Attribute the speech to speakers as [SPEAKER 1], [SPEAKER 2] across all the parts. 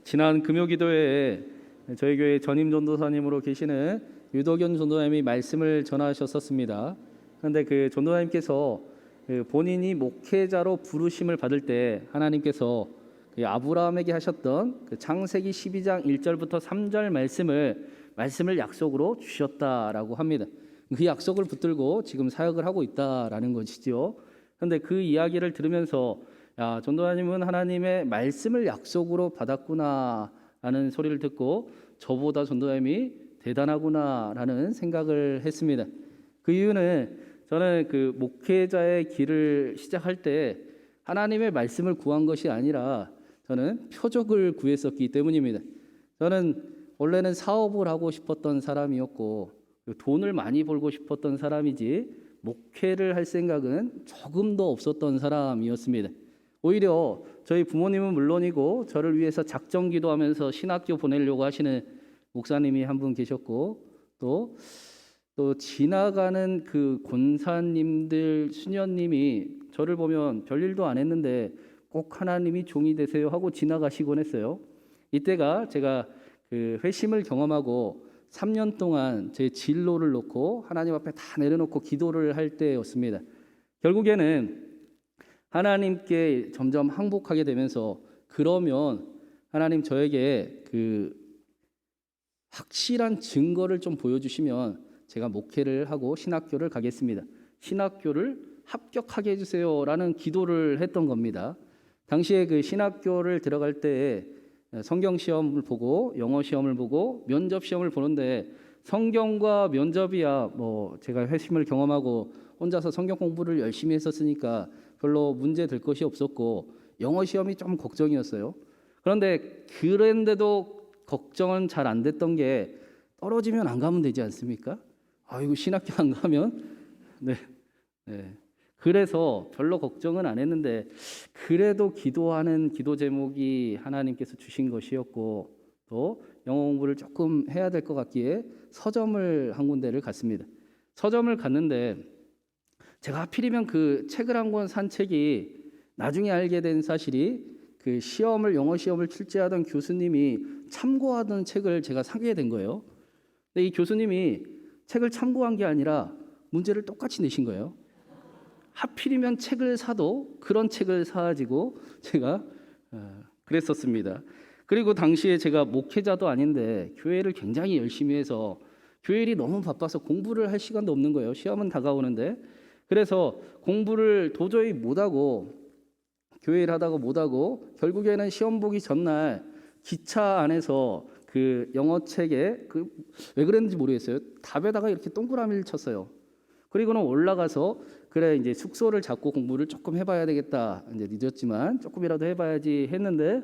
[SPEAKER 1] 지난 금요기도회에 저희 교회 전임 전도사님으로 계시는 유도견 전도사님이 말씀을 전하셨었습니다. 그런데 그 전도사님께서 본인이 목회자로 부르심을 받을 때 하나님께서 아브라함에게 하셨던 그 창세기 12장 1절부터 3절 말씀을 약속으로 주셨다라고 합니다. 그 약속을 붙들고 지금 사역을 하고 있다라는 것이죠. 그런데 그 이야기를 들으면서 전도사님은 하나님의 말씀을 약속으로 받았구나라는 소리를 듣고 저보다 전도사님이 대단하구나라는 생각을 했습니다. 그 이유는 저는 그 목회자의 길을 시작할 때 하나님의 말씀을 구한 것이 아니라 저는 표적을 구했었기 때문입니다. 저는 원래는 사업을 하고 싶었던 사람이었고 돈을 많이 벌고 싶었던 사람이지 목회를 할 생각은 조금도 없었던 사람이었습니다. 오히려 저희 부모님은 물론이고 저를 위해서 작정 기도하면서 신학교 보내려고 하시는 목사님이 한 분 계셨고 또 지나가는 그 권사님들 수녀님이 저를 보면 별일도 안 했는데 꼭 하나님이 종이 되세요 하고 지나가시곤 했어요. 이때가 제가 그 회심을 경험하고 3년 동안 제 진로를 놓고 하나님 앞에 다 내려놓고 기도를 할 때였습니다. 결국에는 하나님께 점점 항복하게 되면서 그러면 하나님 저에게 그 확실한 증거를 좀 보여주시면 제가 목회를 하고 신학교를 가겠습니다. 신학교를 합격하게 해주세요라는 기도를 했던 겁니다. 당시에 그 신학교를 들어갈 때 성경 시험을 보고 영어 시험을 보고 면접 시험을 보는데 성경과 면접이야 뭐 제가 회심을 경험하고 혼자서 성경 공부를 열심히 했었으니까 별로 문제 될 것이 없었고 영어 시험이 좀 걱정이었어요. 그런데 그런데도 걱정은 잘 안 됐던 게 떨어지면 안 가면 되지 않습니까? 아이고 신학교 안 가면 네. 그래서 별로 걱정은 안 했는데 그래도 기도하는 기도 제목이 하나님께서 주신 것이었고 또 영어 공부를 조금 해야 될 것 같기에 서점을 한 군데를 갔습니다. 서점을 갔는데 제가 하필이면 그 책을 한 권 산 책이 나중에 알게 된 사실이 그 영어 시험을 출제하던 교수님이 참고하던 책을 제가 사게 된 거예요. 근데 이 교수님이 책을 참고한 게 아니라 문제를 똑같이 내신 거예요. 하필이면 책을 사도 그런 책을 사가지고 제가 그랬었습니다. 그리고 당시에 제가 목회자도 아닌데 교회를 굉장히 열심히 해서 교회 일이 너무 바빠서 공부를 할 시간도 없는 거예요. 시험은 다가오는데 그래서 공부를 도저히 못하고 교회 일 하다가 못하고 결국에는 시험 보기 전날 기차 안에서 그 영어 책에 왜 그랬는지 모르겠어요. 답에다가 이렇게 동그라미를 쳤어요. 그리고는 올라가서 그래 이제 숙소를 잡고 공부를 조금 해봐야 되겠다. 이제 늦었지만 조금이라도 해봐야지 했는데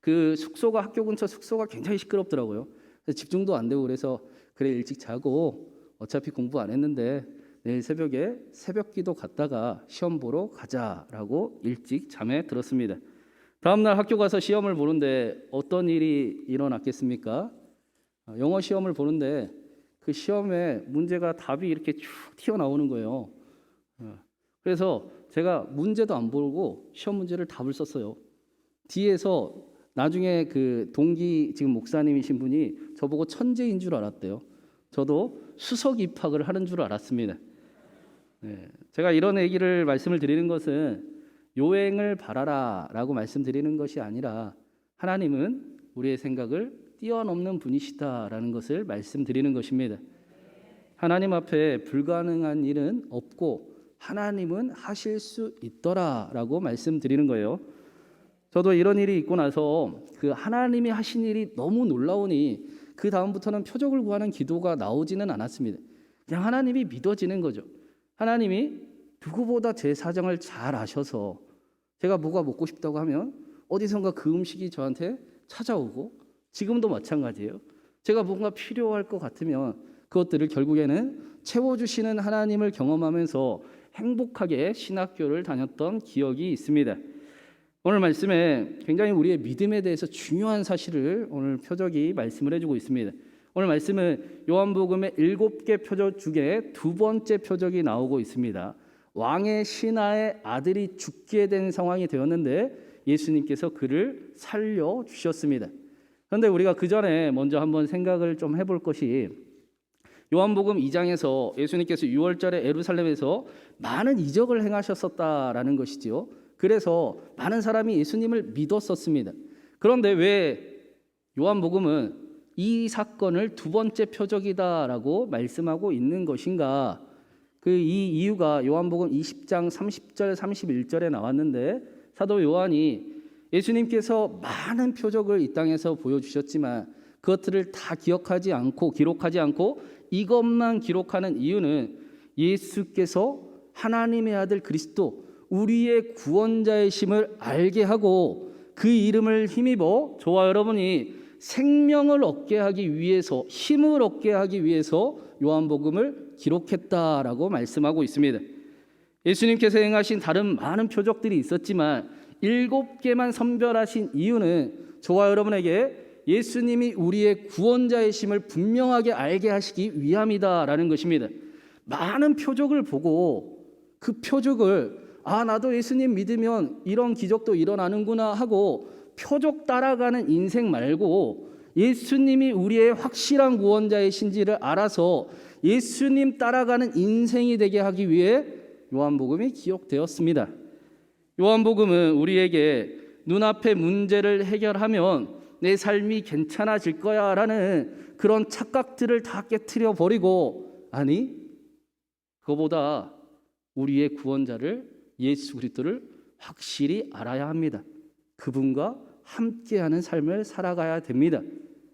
[SPEAKER 1] 그 학교 근처 숙소가 굉장히 시끄럽더라고요. 그래서 집중도 안 되고 그래서 그래 일찍 자고 어차피 공부 안 했는데 내일 새벽에 새벽기도 갔다가 시험 보러 가자라고 일찍 잠에 들었습니다. 다음날 학교 가서 시험을 보는데 어떤 일이 일어났겠습니까? 영어 시험을 보는데 그 시험에 문제가 답이 이렇게 쭉 튀어나오는 거예요. 그래서 제가 문제도 안 보고 시험 문제를 답을 썼어요. 뒤에서 나중에 그 동기 지금 목사님이신 분이 저보고 천재인 줄 알았대요. 저도 수석 입학을 하는 줄 알았습니다. 제가 이런 얘기를 말씀을 드리는 것은 요행을 바라라 라고 말씀드리는 것이 아니라 하나님은 우리의 생각을 뛰어넘는 분이시다라는 것을 말씀드리는 것입니다. 하나님 앞에 불가능한 일은 없고 하나님은 하실 수 있더라라고 말씀드리는 거예요. 저도 이런 일이 있고 나서 그 하나님이 하신 일이 너무 놀라우니 그 다음부터는 표적을 구하는 기도가 나오지는 않았습니다. 그냥 하나님이 믿어지는 거죠. 하나님이 누구보다 제 사정을 잘 아셔서 제가 뭐가 먹고 싶다고 하면 어디선가 그 음식이 저한테 찾아오고 지금도 마찬가지예요. 제가 뭔가 필요할 것 같으면 그것들을 결국에는 채워주시는 하나님을 경험하면서 행복하게 신학교를 다녔던 기억이 있습니다. 오늘 말씀에 굉장히 우리의 믿음에 대해서 중요한 사실을 오늘 표적이 말씀을 해주고 있습니다. 오늘 말씀은 요한복음의 7개 표적 중에 두 번째 표적이 나오고 있습니다. 왕의 신하의 아들이 죽게 된 상황이 되었는데 예수님께서 그를 살려주셨습니다. 그런데 우리가 그 전에 먼저 한번 생각을 좀 해볼 것이, 요한복음 2장에서 예수님께서 6월절에 예루살렘에서 많은 이적을 행하셨었다라는 것이지요. 그래서 많은 사람이 예수님을 믿었었습니다. 그런데 왜 요한복음은 이 사건을 두 번째 표적이다라고 말씀하고 있는 것인가? 이 이유가 요한복음 20장 30절 31절에 나왔는데, 사도 요한이 예수님께서 많은 표적을 이 땅에서 보여주셨지만 그것들을 다 기록하지 않고 이것만 기록하는 이유는 예수께서 하나님의 아들 그리스도, 우리의 구원자의 심을 알게 하고 그 이름을 힘입어 저와 여러분이 생명을 얻게 하기 위해서, 힘을 얻게 하기 위해서 요한복음을 기록했다라고 말씀하고 있습니다. 예수님께서 행하신 다른 많은 표적들이 있었지만 7개만 선별하신 이유는 저와 여러분에게 예수님이 우리의 구원자의 심을 분명하게 알게 하시기 위함이다라는 것입니다. 많은 표적을 보고 그 표적을 나도 예수님 믿으면 이런 기적도 일어나는구나 하고 표적 따라가는 인생 말고, 예수님이 우리의 확실한 구원자의 신지를 알아서 예수님 따라가는 인생이 되게 하기 위해 요한복음이 기록되었습니다. 요한복음은 우리에게 눈앞의 문제를 해결하면 내 삶이 괜찮아질 거야 라는 그런 착각들을 다 깨트려 버리고, 아니, 그거보다 우리의 구원자를, 예수 그리스도를 확실히 알아야 합니다. 그분과 함께하는 삶을 살아가야 됩니다.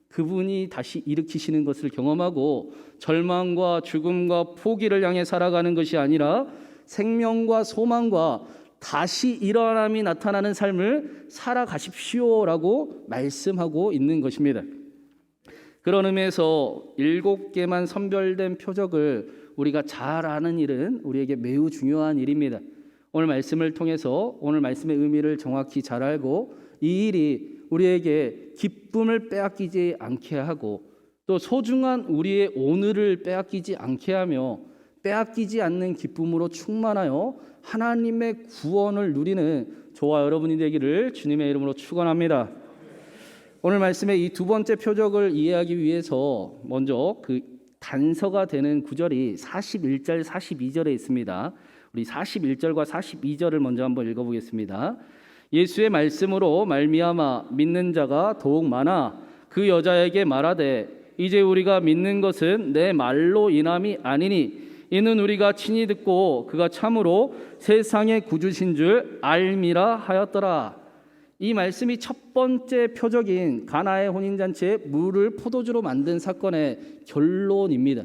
[SPEAKER 1] 그분이 다시 일으키시는 것을 경험하고 절망과 죽음과 포기를 향해 살아가는 것이 아니라 생명과 소망과 다시 일어남이 나타나는 삶을 살아가십시오라고 말씀하고 있는 것입니다. 그런 의미에서 7개만 선별된 표적을 우리가 잘 아는 일은 우리에게 매우 중요한 일입니다. 오늘 말씀을 통해서 오늘 말씀의 의미를 정확히 잘 알고 이 일이 우리에게 기쁨을 빼앗기지 않게 하고 또 소중한 우리의 오늘을 빼앗기지 않게 하며 빼앗기지 않는 기쁨으로 충만하여 하나님의 구원을 누리는 저와 여러분이 되기를 주님의 이름으로 축원합니다. 오늘 말씀의 이 두 번째 표적을 이해하기 위해서 먼저 그 단서가 되는 구절이 41절 42절에 있습니다. 우리 41절과 42절을 먼저 한번 읽어보겠습니다. 예수의 말씀으로 말미암아 믿는 자가 더욱 많아 그 여자에게 말하되 이제 우리가 믿는 것은 내 말로 인함이 아니니 이는 우리가 친히 듣고 그가 참으로 세상의 구주신 줄 알미라 하였더라. 이 말씀이 첫 번째 표적인 가나의 혼인잔치에 물을 포도주로 만든 사건의 결론입니다.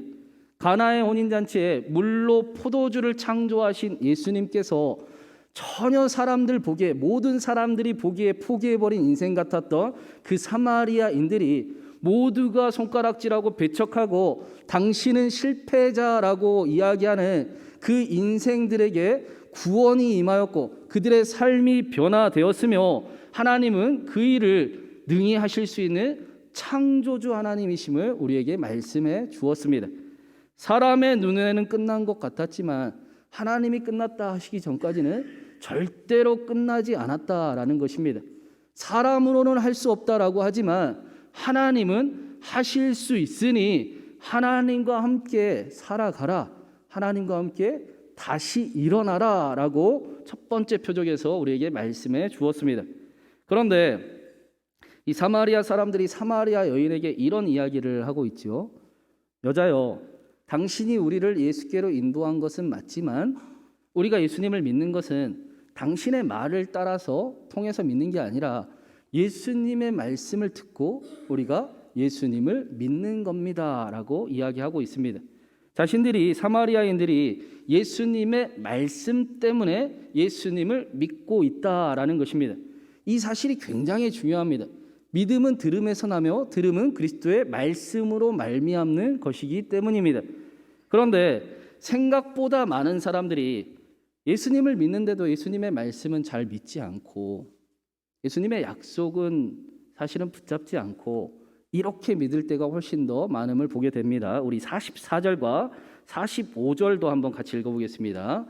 [SPEAKER 1] 가나의 혼인잔치에 물로 포도주를 창조하신 예수님께서 전혀 사람들 보기에, 모든 사람들이 보기에 포기해버린 인생 같았던 그 사마리아인들이 모두가 손가락질하고 배척하고 당신은 실패자라고 이야기하는 그 인생들에게 구원이 임하였고 그들의 삶이 변화되었으며 하나님은 그 일을 능히 하실 수 있는 창조주 하나님이심을 우리에게 말씀해 주었습니다. 사람의 눈에는 끝난 것 같았지만 하나님이 끝났다 하시기 전까지는 절대로 끝나지 않았다라는 것입니다. 사람으로는 할 수 없다라고 하지만 하나님은 하실 수 있으니 하나님과 함께 살아가라, 하나님과 함께 다시 일어나라 라고 첫 번째 표적에서 우리에게 말씀해 주었습니다. 그런데 이 사마리아 사람들이 사마리아 여인에게 이런 이야기를 하고 있죠. 여자여, 당신이 우리를 예수께로 인도한 것은 맞지만 우리가 예수님을 믿는 것은 당신의 말을 따라서 통해서 믿는 게 아니라 예수님의 말씀을 듣고 우리가 예수님을 믿는 겁니다 라고 이야기하고 있습니다. 자신들이, 사마리아인들이 예수님의 말씀 때문에 예수님을 믿고 있다라는 것입니다. 이 사실이 굉장히 중요합니다. 믿음은 들음에서 나며 들음은 그리스도의 말씀으로 말미암는 것이기 때문입니다. 그런데 생각보다 많은 사람들이 예수님을 믿는데도 예수님의 말씀은 잘 믿지 않고 예수님의 약속은 사실은 붙잡지 않고 이렇게 믿을 때가 훨씬 더 많음을 보게 됩니다. 우리 44절과 45절도 한번 같이 읽어보겠습니다.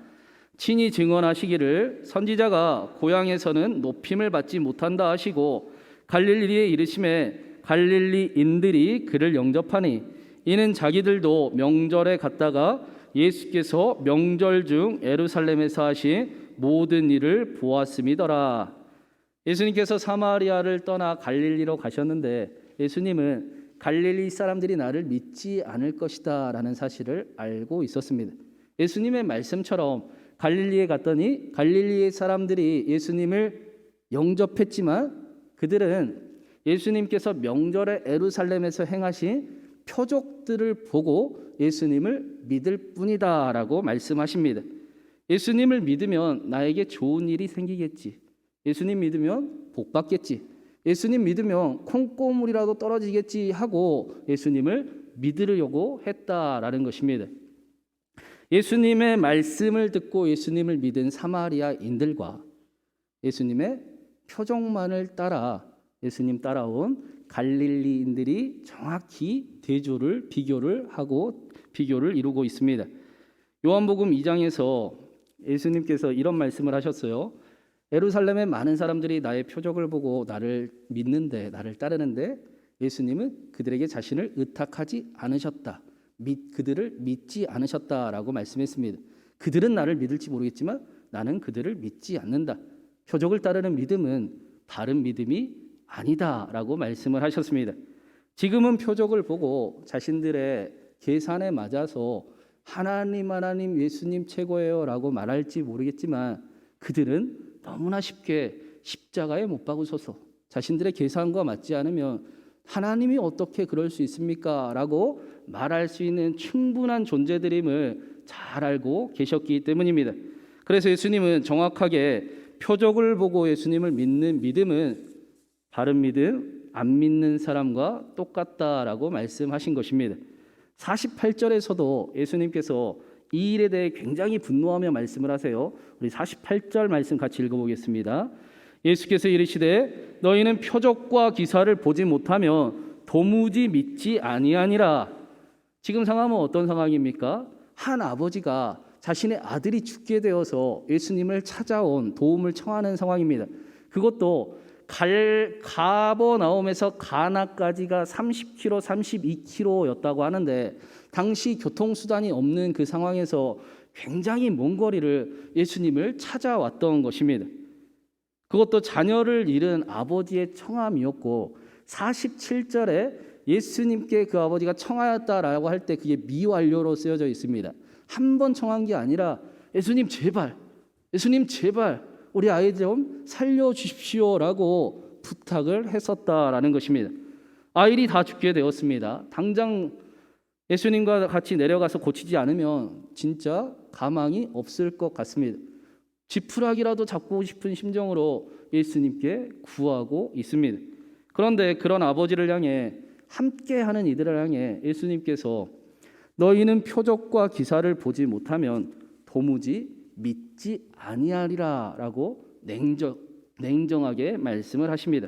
[SPEAKER 1] 친히 증언하시기를 선지자가 고향에서는 높임을 받지 못한다 하시고 갈릴리에 이르심에 갈릴리인들이 그를 영접하니 이는 자기들도 명절에 갔다가 예수께서 명절 중 예루살렘에서 하신 모든 일을 보았음이더라. 예수님께서 사마리아를 떠나 갈릴리로 가셨는데 예수님은 갈릴리 사람들이 나를 믿지 않을 것이다 라는 사실을 알고 있었습니다. 예수님의 말씀처럼 갈릴리에 갔더니 갈릴리의 사람들이 예수님을 영접했지만 그들은 예수님께서 명절에 예루살렘에서 행하신 표적들을 보고 예수님을 믿을 뿐이다 라고 말씀하십니다. 예수님을 믿으면 나에게 좋은 일이 생기겠지. 예수님 믿으면 복 받겠지. 예수님 믿으면 콩고물이라도 떨어지겠지 하고 예수님을 믿으려고 했다라는 것입니다. 예수님의 말씀을 듣고 예수님을 믿은 사마리아인들과 예수님의 표적만을 따라 예수님 따라온 갈릴리인들이 정확히 비교를 이루고 있습니다. 요한복음 2장에서 예수님께서 이런 말씀을 하셨어요. 예루살렘의 많은 사람들이 나의 표적을 보고 나를 믿는데, 나를 따르는데 예수님은 그들에게 자신을 의탁하지 않으셨다. 그들을 믿지 않으셨다라고 말씀했습니다. 그들은 나를 믿을지 모르겠지만 나는 그들을 믿지 않는다. 표적을 따르는 믿음은 바른 믿음이 아니다라고 말씀을 하셨습니다. 지금은 표적을 보고 자신들의 계산에 맞아서 하나님 예수님 최고예요라고 말할지 모르겠지만 그들은 너무나 쉽게 십자가에 못 박으셔서 자신들의 계산과 맞지 않으면 하나님이 어떻게 그럴 수 있습니까? 라고 말할 수 있는 충분한 존재들임을 잘 알고 계셨기 때문입니다. 그래서 예수님은 정확하게 표적을 보고 예수님을 믿는 믿음은 바른 믿음, 안 믿는 사람과 똑같다라고 말씀하신 것입니다. 48절에서도 예수님께서 이 일에 대해 굉장히 분노하며 말씀을 하세요. 우리 48절 말씀 같이 읽어보겠습니다. 예수께서 이르시되 너희는 표적과 기사를 보지 못하면 도무지 믿지 아니하니라. 지금 상황은 어떤 상황입니까? 한 아버지가 자신의 아들이 죽게 되어서 예수님을 찾아온 도움을 청하는 상황입니다. 그것도 가버나움에서 가나까지가 30km, 32km였다고 하는데 당시 교통수단이 없는 그 상황에서 굉장히 먼 거리를 예수님을 찾아왔던 것입니다. 그것도 자녀를 잃은 아버지의 청함이었고 47절에 예수님께 그 아버지가 청하였다라고 할 때 그게 미완료로 쓰여져 있습니다. 한 번 청한 게 아니라 예수님 제발 우리 아이 좀 살려주십시오라고 부탁을 했었다라는 것입니다. 아이들이 다 죽게 되었습니다. 당장 예수님과 같이 내려가서 고치지 않으면 진짜 가망이 없을 것 같습니다. 지푸라기라도 잡고 싶은 심정으로 예수님께 구하고 있습니다. 그런데 그런 아버지를 향해 함께하는 이들을 향해 예수님께서 너희는 표적과 기사를 보지 못하면 도무지 믿지 아니하리라 라고 냉정하게 말씀을 하십니다.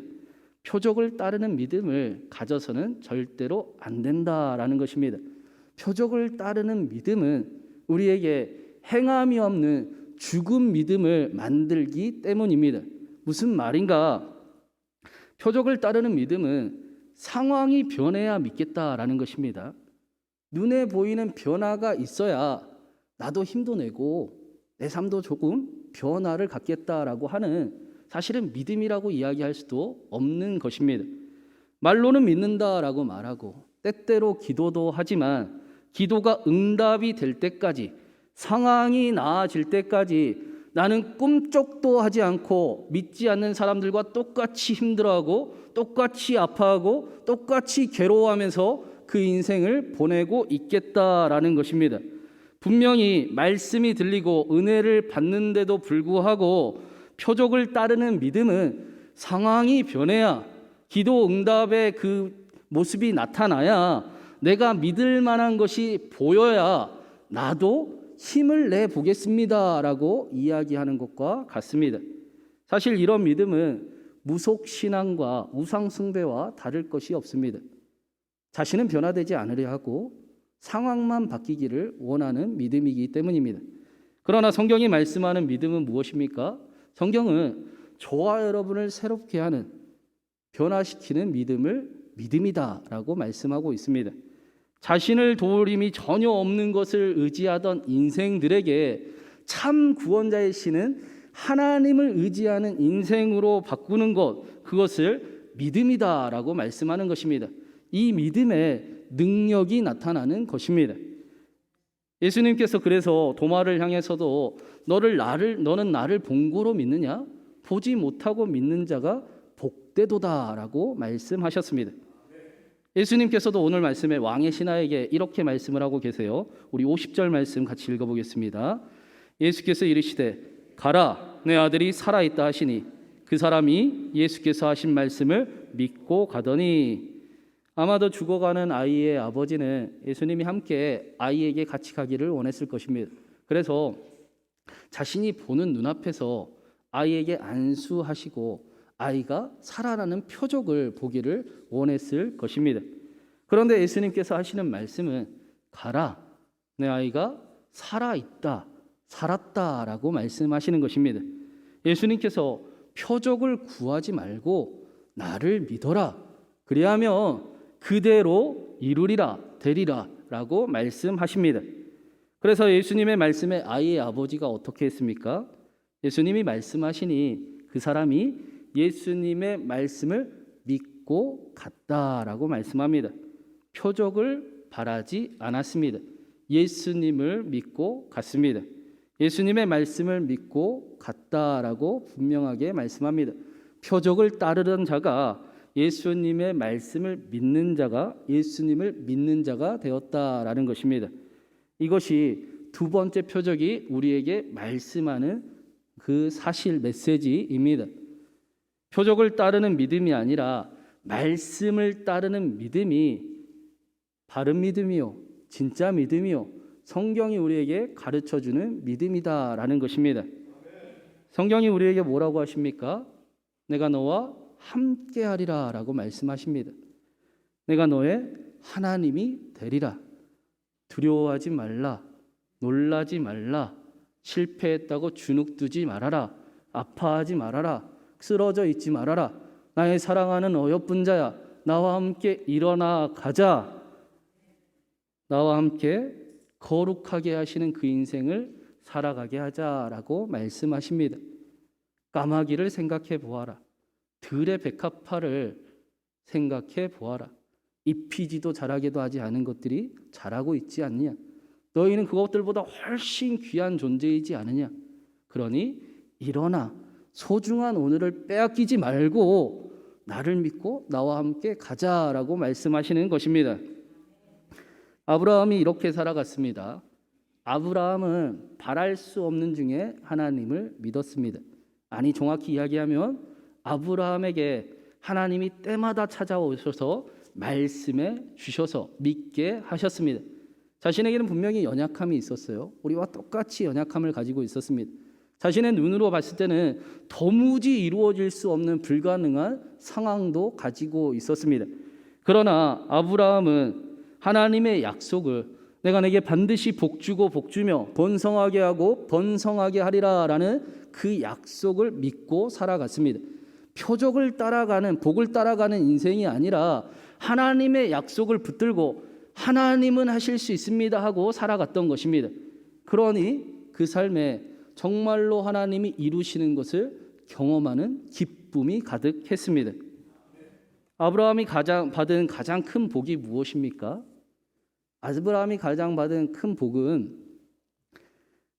[SPEAKER 1] 표적을 따르는 믿음을 가져서는 절대로 안 된다라는 것입니다. 표적을 따르는 믿음은 우리에게 행함이 없는 죽은 믿음을 만들기 때문입니다. 무슨 말인가? 표적을 따르는 믿음은 상황이 변해야 믿겠다라는 것입니다. 눈에 보이는 변화가 있어야 나도 힘도 내고 내 삶도 조금 변화를 갖겠다라고 하는 사실은 믿음이라고 이야기할 수도 없는 것입니다. 말로는 믿는다라고 말하고 때때로 기도도 하지만 기도가 응답이 될 때까지 상황이 나아질 때까지 나는 꿈쩍도 하지 않고 믿지 않는 사람들과 똑같이 힘들어하고 똑같이 아파하고 똑같이 괴로워하면서 그 인생을 보내고 있겠다라는 것입니다. 분명히 말씀이 들리고 은혜를 받는데도 불구하고 표적을 따르는 믿음은 상황이 변해야 기도 응답의 그 모습이 나타나야 내가 믿을 만한 것이 보여야 나도 힘을 내보겠습니다라고 이야기하는 것과 같습니다. 사실 이런 믿음은 무속신앙과 우상숭배와 다를 것이 없습니다. 자신은 변화되지 않으려 하고 상황만 바뀌기를 원하는 믿음이기 때문입니다. 그러나 성경이 말씀하는 믿음은 무엇입니까? 성경은 저와 여러분을 새롭게 하는, 변화시키는 믿음을 믿음이다라고 말씀하고 있습니다. 자신을 도울 힘이 전혀 없는 것을 의지하던 인생들에게 참 구원자의 신은 하나님을 의지하는 인생으로 바꾸는 것, 그것을 믿음이다라고 말씀하는 것입니다. 이 믿음의 능력이 나타나는 것입니다. 예수님께서 그래서 도마를 향해서도 너는 나를 본고로 믿느냐? 보지 못하고 믿는 자가 복되도다라고 말씀하셨습니다. 예수님께서도 오늘 말씀에 왕의 신하에게 이렇게 말씀을 하고 계세요. 우리 50절 말씀 같이 읽어보겠습니다. 예수께서 이르시되 가라, 내 아들이 살아있다 하시니 그 사람이 예수께서 하신 말씀을 믿고 가더니. 아마도 죽어가는 아이의 아버지는 예수님이 함께 아이에게 같이 가기를 원했을 것입니다. 그래서 자신이 보는 눈앞에서 아이에게 안수하시고 아이가 살아나는 표적을 보기를 원했을 것입니다. 그런데 예수님께서 하시는 말씀은 가라, 내 아이가 살아있다, 살았다라고 말씀하시는 것입니다. 예수님께서 표적을 구하지 말고 나를 믿어라, 그리하면 그대로 이루리라, 되리라 라고 말씀하십니다. 그래서 예수님의 말씀에 아이의 아버지가 어떻게 했습니까? 예수님이 말씀하시니 그 사람이 예수님의 말씀을 믿고 갔다라고 말씀합니다. 표적을 바라지 않았습니다. 예수님을 믿고 갔습니다. 예수님의 말씀을 믿고 갔다라고 분명하게 말씀합니다. 표적을 따르던 자가 예수님의 말씀을 믿는 자가 예수님을 믿는 자가 되었다라는 것입니다. 이것이 두 번째 표적이 우리에게 말씀하는 그 사실 메시지입니다. 표적을 따르는 믿음이 아니라 말씀을 따르는 믿음이 바른 믿음이요, 진짜 믿음이요, 성경이 우리에게 가르쳐주는 믿음이다라는 것입니다. 성경이 우리에게 뭐라고 하십니까? 내가 너와 함께하리라 라고 말씀하십니다. 내가 너의 하나님이 되리라. 두려워하지 말라, 놀라지 말라, 실패했다고 주눅두지 말아라, 아파하지 말아라, 쓰러져 있지 말아라. 나의 사랑하는 어여쁜 자야, 나와 함께 일어나 가자. 나와 함께 거룩하게 하시는 그 인생을 살아가게 하자라고 말씀하십니다. 까마귀를 생각해 보아라. 들의 백합화를 생각해 보아라. 입히지도 자라게도 하지 않은 것들이 자라고 있지 않느냐? 너희는 그것들보다 훨씬 귀한 존재이지 않으냐? 그러니 일어나 소중한 오늘을 빼앗기지 말고 나를 믿고 나와 함께 가자라고 말씀하시는 것입니다. 아브라함이 이렇게 살아갔습니다. 아브라함은 바랄 수 없는 중에 하나님을 믿었습니다. 아니, 정확히 이야기하면 아브라함에게 하나님이 때마다 찾아오셔서 말씀해 주셔서 믿게 하셨습니다. 자신에게는 분명히 연약함이 있었어요. 우리와 똑같이 연약함을 가지고 있었습니다. 자신의 눈으로 봤을 때는 도무지 이루어질 수 없는 불가능한 상황도 가지고 있었습니다. 그러나 아브라함은 하나님의 약속을 내가 내게 반드시 복주고 복주며 번성하게 하고 번성하게 하리라 라는 그 약속을 믿고 살아갔습니다. 표적을 따라가는, 복을 따라가는 인생이 아니라 하나님의 약속을 붙들고 하나님은 하실 수 있습니다 하고 살아갔던 것입니다. 그러니 그 삶에 정말로 하나님이 이루시는 것을 경험하는 기쁨이 가득했습니다. 아브라함이 받은 가장 큰 복이 무엇입니까? 아브라함이 가장 받은 큰 복은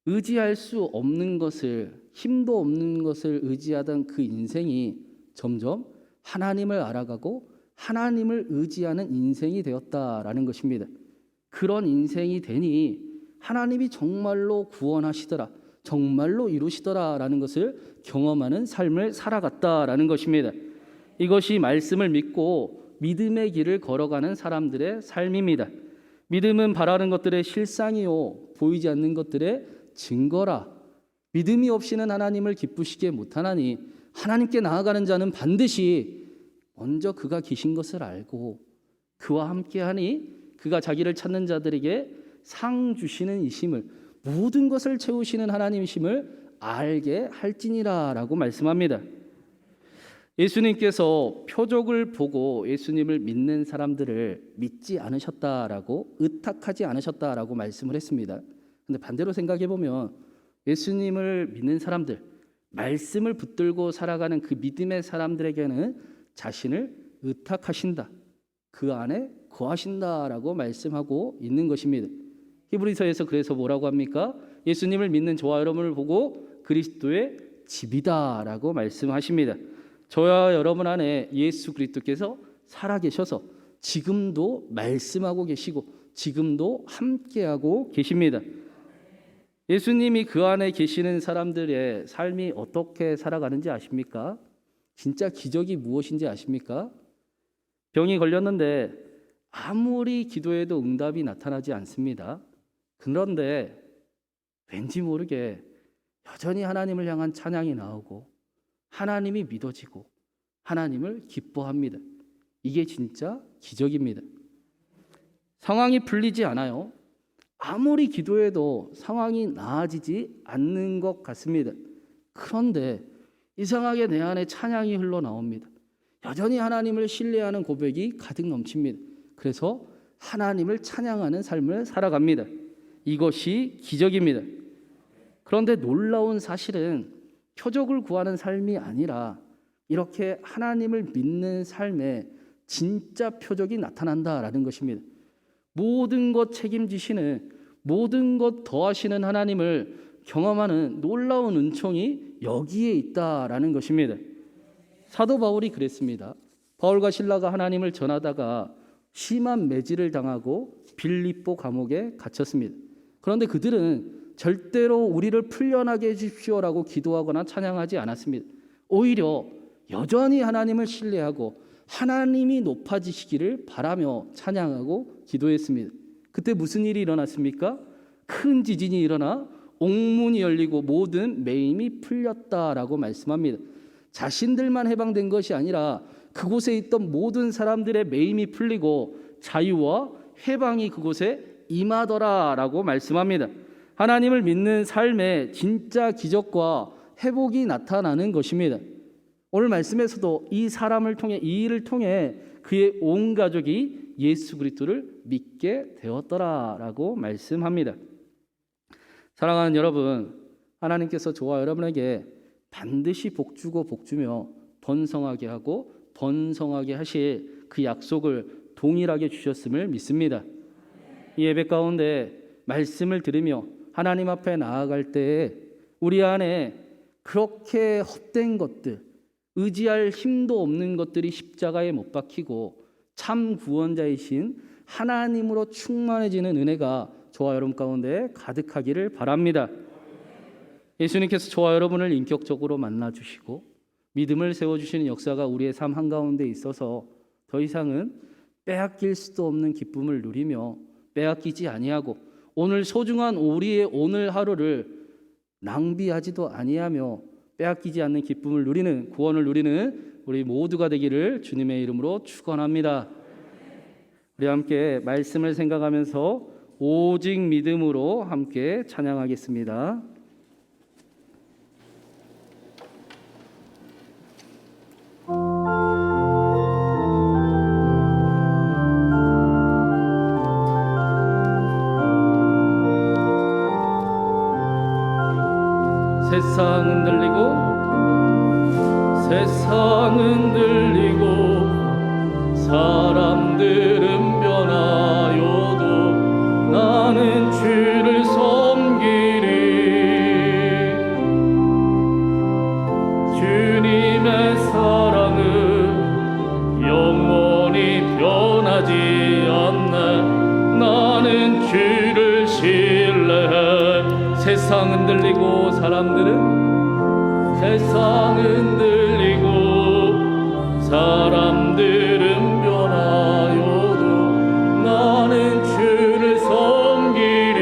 [SPEAKER 1] 의지할 수 없는 것을, 힘도 없는 것을 의지하던 그 인생이 점점 하나님을 알아가고 하나님을 의지하는 인생이 되었다라는 것입니다. 그런 인생이 되니 하나님이 정말로 구원하시더라, 정말로 이루시더라라는 것을 경험하는 삶을 살아갔다라는 것입니다. 이것이 말씀을 믿고 믿음의 길을 걸어가는 사람들의 삶입니다. 믿음은 바라는 것들의 실상이요, 보이지 않는 것들의 증거라. 믿음이 없이는 하나님을 기쁘시게 못하나니 하나님께 나아가는 자는 반드시 먼저 그가 계신 것을 알고 그와 함께하니 그가 자기를 찾는 자들에게 상 주시는 이심을, 모든 것을 채우시는 하나님이심을 알게 할지니라 라고 말씀합니다. 예수님께서 표적을 보고 예수님을 믿는 사람들을 믿지 않으셨다라고, 의탁하지 않으셨다라고 말씀을 했습니다. 근데 반대로 생각해 보면 예수님을 믿는 사람들, 말씀을 붙들고 살아가는 그 믿음의 사람들에게는 자신을 의탁하신다, 그 안에 거하신다라고 말씀하고 있는 것입니다. 히브리서에서 그래서 뭐라고 합니까? 예수님을 믿는 저와 여러분을 보고 그리스도의 집이다라고 말씀하십니다. 저와 여러분 안에 예수 그리스도께서 살아계셔서 지금도 말씀하고 계시고 지금도 함께하고 계십니다. 예수님이 그 안에 계시는 사람들의 삶이 어떻게 살아가는지 아십니까? 진짜 기적이 무엇인지 아십니까? 병이 걸렸는데 아무리 기도해도 응답이 나타나지 않습니다. 그런데 왠지 모르게 여전히 하나님을 향한 찬양이 나오고 하나님이 믿어지고 하나님을 기뻐합니다. 이게 진짜 기적입니다. 상황이 풀리지 않아요. 아무리 기도해도 상황이 나아지지 않는 것 같습니다. 그런데 이상하게 내 안에 찬양이 흘러나옵니다. 여전히 하나님을 신뢰하는 고백이 가득 넘칩니다. 그래서 하나님을 찬양하는 삶을 살아갑니다. 이것이 기적입니다. 그런데 놀라운 사실은 표적을 구하는 삶이 아니라 이렇게 하나님을 믿는 삶에 진짜 표적이 나타난다라는 것입니다. 모든 것 책임지시는, 모든 것 더하시는 하나님을 경험하는 놀라운 은총이 여기에 있다라는 것입니다. 사도 바울이 그랬습니다. 바울과 실라가 하나님을 전하다가 심한 매질을 당하고 빌립보 감옥에 갇혔습니다. 그런데 그들은 절대로 우리를 풀려나게 해주십시오라고 기도하거나 찬양하지 않았습니다. 오히려 여전히 하나님을 신뢰하고 하나님이 높아지시기를 바라며 찬양하고 기도했습니다. 그때 무슨 일이 일어났습니까? 큰 지진이 일어나 옥문이 열리고 모든 매임이 풀렸다라고 말씀합니다. 자신들만 해방된 것이 아니라 그곳에 있던 모든 사람들의 매임이 풀리고 자유와 해방이 그곳에 임하더라라고 말씀합니다. 하나님을 믿는 삶에 진짜 기적과 회복이 나타나는 것입니다. 오늘 말씀에서도 이 사람을 통해, 이 일을 통해 그의 온 가족이 예수 그리스도를 믿게 되었더라라고 말씀합니다. 사랑하는 여러분, 하나님께서 저와 여러분에게 반드시 복주고 복주며 번성하게 하고 번성하게 하실 그 약속을 동일하게 주셨음을 믿습니다. 이 예배 가운데 말씀을 들으며 하나님 앞에 나아갈 때에 우리 안에 그렇게 헛된 것들, 의지할 힘도 없는 것들이 십자가에 못 박히고 참 구원자이신 하나님으로 충만해지는 은혜가 저와 여러분 가운데 가득하기를 바랍니다. 예수님께서 저와 여러분을 인격적으로 만나주시고 믿음을 세워주시는 역사가 우리의 삶 한가운데 있어서 더 이상은 빼앗길 수도 없는 기쁨을 누리며 빼앗기지 아니하고 오늘 소중한 우리의 오늘 하루를 낭비하지도 아니하며 빼앗기지 않는 기쁨을 누리는, 구원을 누리는 우리 모두가 되기를 주님의 이름으로 축원합니다. 우리 함께 말씀을 생각하면서 오직 믿음으로 함께 찬양하겠습니다. 세상은 들리고 사람들은 변하여도 나는 주를 섬기리. 주님의 사랑은 영원히 변하지 않네. 나는 주를 신뢰해. 세상은 들리고 세상은 들리고 사람들은 변하여도 나는 주를 섬기리.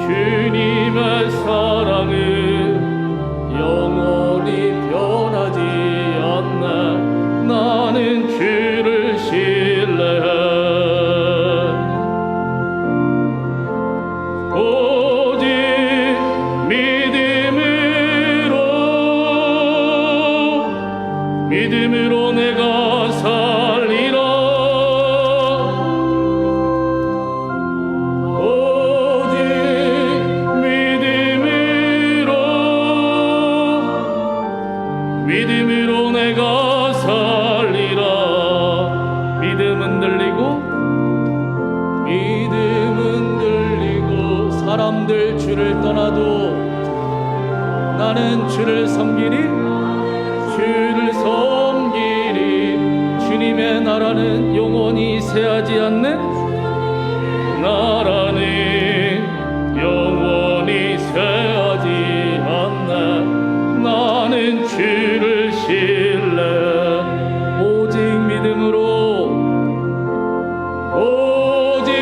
[SPEAKER 1] 주님의 사랑은 영원히 변하지 않네. 나는 주를 신뢰해. 사람들 주를 떠나도 나는 주를 섬기리, 주를 섬기리. 주님의 나라는 영원히 쇠하지 않네. 나라는 영원히 쇠하지 않네. 나는 주를 신뢰, 오직 믿음으로, 오직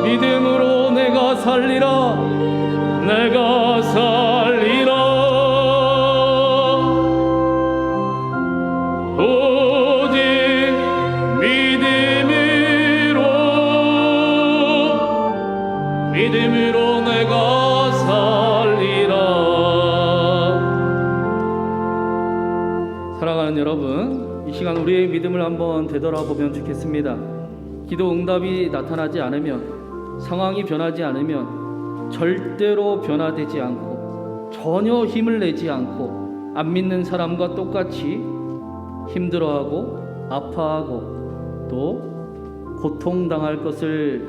[SPEAKER 1] 믿음으로 내가 살리라, 내가 살리라. 오직 믿음으로 내가 살리라. 사랑하는 여러분, 이 시간 우리의 믿음을 한번 되돌아보면 좋겠습니다. 기도 응답이 나타나지 않으면, 상황이 변하지 않으면 절대로 변화되지 않고 전혀 힘을 내지 않고 안 믿는 사람과 똑같이 힘들어하고 아파하고 또 고통당할 것을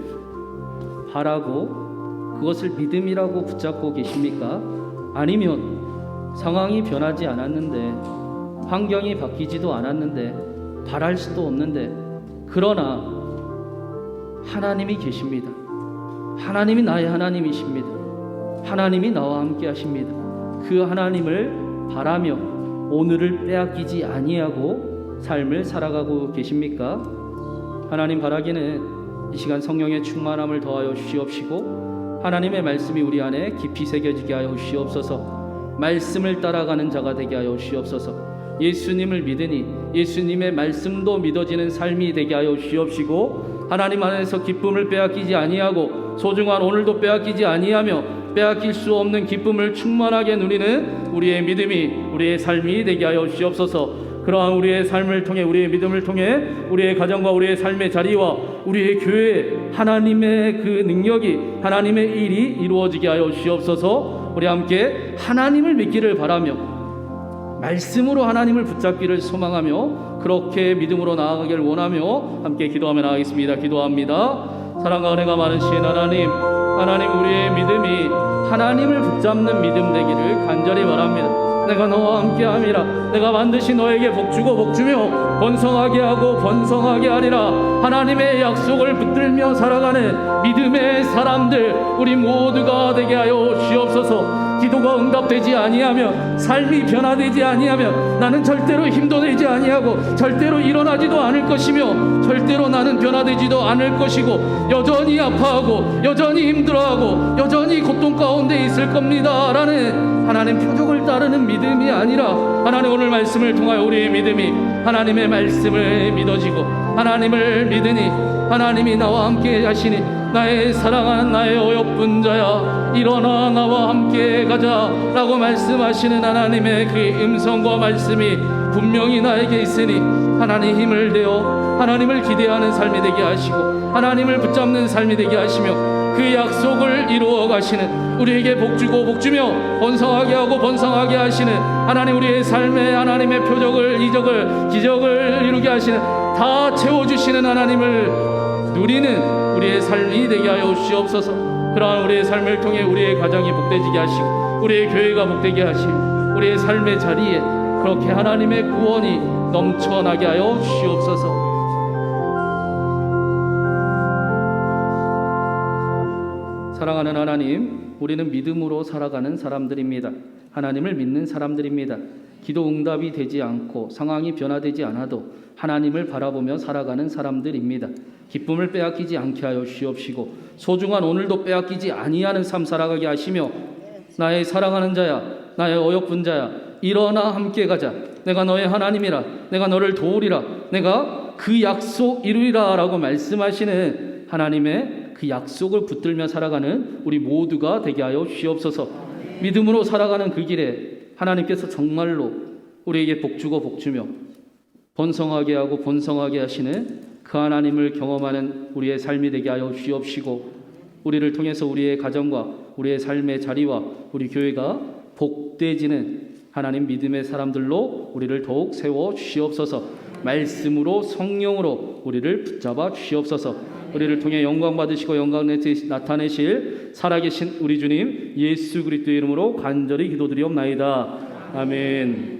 [SPEAKER 1] 바라고 그것을 믿음이라고 붙잡고 계십니까? 아니면 상황이 변하지 않았는데, 환경이 바뀌지도 않았는데, 바랄 수도 없는데, 그러나 하나님이 계십니다. 하나님이 나의 하나님이십니다. 하나님이 나와 함께 하십니다. 그 하나님을 바라며 오늘을 빼앗기지 아니하고 삶을 살아가고 계십니까? 하나님 바라기는 이 시간 성령의 충만함을 더하여 주시옵시고 하나님의 말씀이 우리 안에 깊이 새겨지게 하여 주시옵소서. 말씀을 따라가는 자가 되게 하여 주시옵소서. 예수님을 믿으니 예수님의 말씀도 믿어지는 삶이 되게 하여 주시옵시고 하나님 안에서 기쁨을 빼앗기지 아니하고 소중한 오늘도 빼앗기지 아니하며 빼앗길 수 없는 기쁨을 충만하게 누리는 우리의 믿음이, 우리의 삶이 되게 하여 주시옵소서. 그러한 우리의 삶을 통해, 우리의 믿음을 통해 우리의 가정과 우리의 삶의 자리와 우리의 교회 하나님의 그 능력이, 하나님의 일이 이루어지게 하여 주시옵소서. 우리 함께 하나님을 믿기를 바라며 말씀으로 하나님을 붙잡기를 소망하며 그렇게 믿음으로 나아가기를 원하며 함께 기도하며 나가겠습니다. 기도합니다. 사랑과 은혜가 많으신 하나님, 하나님 우리의 믿음이 하나님을 붙잡는 믿음 되기를 간절히 바랍니다. 내가 너와 함께함이라. 내가 반드시 너에게 복주고 복주며 번성하게 하고 번성하게 하리라. 하나님의 약속을 붙들며 살아가는 믿음의 사람들 우리 모두가 되게 하여 주시옵소서. 기도가 응답되지 아니하며 삶이 변화되지 아니하며 나는 절대로 힘도 내지 아니하고 절대로 일어나지도 않을 것이며 절대로 나는 변화되지도 않을 것이고 여전히 아파하고 여전히 힘들어하고 여전히 고통 가운데 있을 겁니다 라는 하나님 표적을 따르는 믿음이 아니라 하나님 오늘 말씀을 통하여 우리의 믿음이 하나님의 말씀을 믿어지고 하나님을 믿으니 하나님이 나와 함께 하시니 나의 사랑하는 나의 어여쁜 자야 일어나 나와 함께 가자 라고 말씀하시는 하나님의 그 음성과 말씀이 분명히 나에게 있으니 하나님 힘을 내어 하나님을 기대하는 삶이 되게 하시고 하나님을 붙잡는 삶이 되게 하시며 그 약속을 이루어 가시는 우리에게 복주고 복주며 번성하게 하고 번성하게 하시는 하나님 우리의 삶에 하나님의 표적을 이적을 기적을 이루게 하시는 다 채워주시는 하나님을 누리는 우리의 삶이 되게 하여 주시옵소서. 그러한 우리의 삶을 통해 우리의 가정이 복되지게 하시고 우리의 교회가 복되게 하시고 우리의 삶의 자리에 그렇게 하나님의 구원이 넘쳐나게 하여 주시옵소서. 사랑하는 하나님, 우리는 믿음으로 살아가는 사람들입니다. 하나님을 믿는 사람들입니다. 기도 응답이 되지 않고 상황이 변화되지 않아도 하나님을 바라보며 살아가는 사람들입니다. 기쁨을 빼앗기지 않게 하여 주시옵시고 소중한 오늘도 빼앗기지 아니하는 삶 살아가게 하시며 나의 사랑하는 자야, 나의 어여쁜 자야, 일어나 함께 가자. 내가 너의 하나님이라. 내가 너를 도우리라. 내가 그 약속 이루리라 라고 말씀하시는 하나님의 그 약속을 붙들며 살아가는 우리 모두가 되게 하여 주시옵소서. 믿음으로 살아가는 그 길에 하나님께서 정말로 우리에게 복주고 복주며 번성하게 하고 번성하게 하시는 그 하나님을 경험하는 우리의 삶이 되게 하여 주시옵시고 우리를 통해서 우리의 가정과 우리의 삶의 자리와 우리 교회가 복되지는 하나님 믿음의 사람들로 우리를 더욱 세워 주시옵소서. 말씀으로 성령으로 우리를 붙잡아 주시옵소서. 우리를 통해 영광 받으시고 영광 나타내실 살아계신 우리 주님 예수 그리스도의 이름으로 간절히 기도드리옵나이다. 아멘.